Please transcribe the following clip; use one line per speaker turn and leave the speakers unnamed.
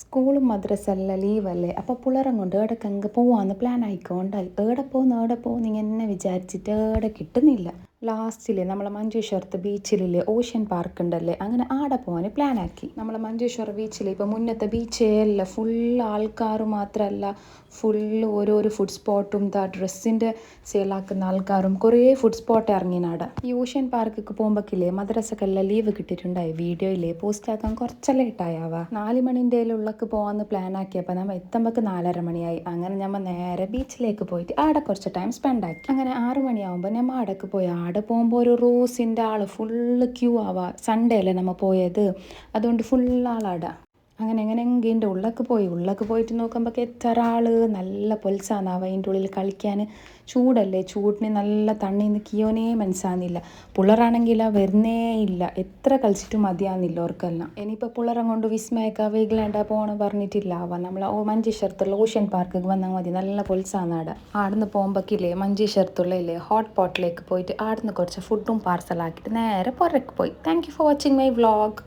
സ്കൂളും മദ്രസ എല്ലാം ലീവല്ലേ. അപ്പോൾ പിള്ളേരം കൊണ്ട് ഏടക്കങ്ങ് പോവാന്ന് പ്ലാൻ ആയിക്കോണ്ടായി. ഏടെ പോകുന്നു ഇങ്ങനെ വിചാരിച്ചിട്ട് ഏടെ കിട്ടുന്നില്ല. ലാസ്റ്റിൽ നമ്മളെ മഞ്ചേശ്വരത്ത് ബീച്ചിലില്ലേ ഓഷ്യൻ പാർക്ക് ഉണ്ടല്ലേ, അങ്ങനെ ആടെ പോകാൻ പ്ലാൻ ആക്കി. നമ്മളെ മഞ്ചേശ്വര ബീച്ചിൽ ഇപ്പോൾ മുന്നത്തെ ബീച്ചേ അല്ല, ഫുൾ ആൾക്കാർ മാത്രമല്ല, ഫുള്ള് ഓരോരോ ഫുഡ് സ്പോട്ടും ഡ്രസ്സിൻ്റെ സെയിലാക്കുന്ന ആൾക്കാരും കുറേ ഫുഡ് സ്പോട്ട് ഇറങ്ങിനാടെ. ഈ ഓഷ്യൻ പാർക്കിക്ക് പോകുമ്പോഴേക്കില്ലേ മദ്രസക്കെല്ലാം ലീവ് കിട്ടിയിട്ടുണ്ടായി. വീഡിയോയില്ലേ പോസ്റ്റ് ആക്കാൻ കുറച്ച് ലേറ്റായാവാ. 4 മണിൻ്റെ ഉള്ളക്ക് പോകാമെന്ന് പ്ലാൻ ആക്കിയപ്പോൾ നമ്മൾ എത്തുമ്പോഴേക്ക് 4:30 മണിയായി. അങ്ങനെ നമ്മൾ നേരെ ബീച്ചിലേക്ക് പോയിട്ട് ആടെ കുറച്ച് ടൈം സ്പെൻഡ് ആക്കി. അങ്ങനെ 6 മണിയാകുമ്പോൾ നമ്മൾ ആടക്ക് പോയി. ആടെ പോകുമ്പോൾ ഒരു റോസിൻ്റെ ആൾ ഫുള്ള് ക്യൂ ആവാ. സൺഡേ അല്ലേ നമ്മൾ പോയത്, അതുകൊണ്ട് ഫുൾ ആളാടാ. അങ്ങനെ എങ്ങനെയെങ്കിൻ്റെ ഉള്ളക്ക് പോയിട്ട് നോക്കുമ്പോൾ എത്ര ആൾ നല്ല പൊൽസാന്നാവ അതിൻ്റെ ഉള്ളിൽ കളിക്കാൻ. ചൂടല്ലേ, ചൂടിന് നല്ല തണ്ണീന്ന് കിയോനേ മനസ്സാകുന്നില്ല. പിള്ളേരാണെങ്കിൽ വരുന്നേ ഇല്ല, എത്ര കളിച്ചിട്ടും മതിയാകുന്നില്ല അവർക്കെല്ലാം. ഇനിയിപ്പോൾ പിള്ളേരെ കൊണ്ട് വിസ്മയൊക്കെ വീഗലാണ്ട പോകണം പറഞ്ഞിട്ടില്ല. നമ്മൾ മഞ്ചേശ്വരത്തുള്ള ഓഷ്യൻ പാർക്കിൽ വന്നാൽ മതി, നല്ല പൊൽസാന്നാടെ. ആടുന്ന് പോകുമ്പോഴേക്കില്ലേ മഞ്ചേശ്വരത്തുള്ള ഇല്ലേ ഹോട്ട് പോട്ടിലേക്ക് പോയിട്ട് ആടുന്ന് കുറച്ച് ഫുഡും പാർസലാക്കിയിട്ട് നേരെ പുറക്ക് പോയി. Thank you for watching my vlog.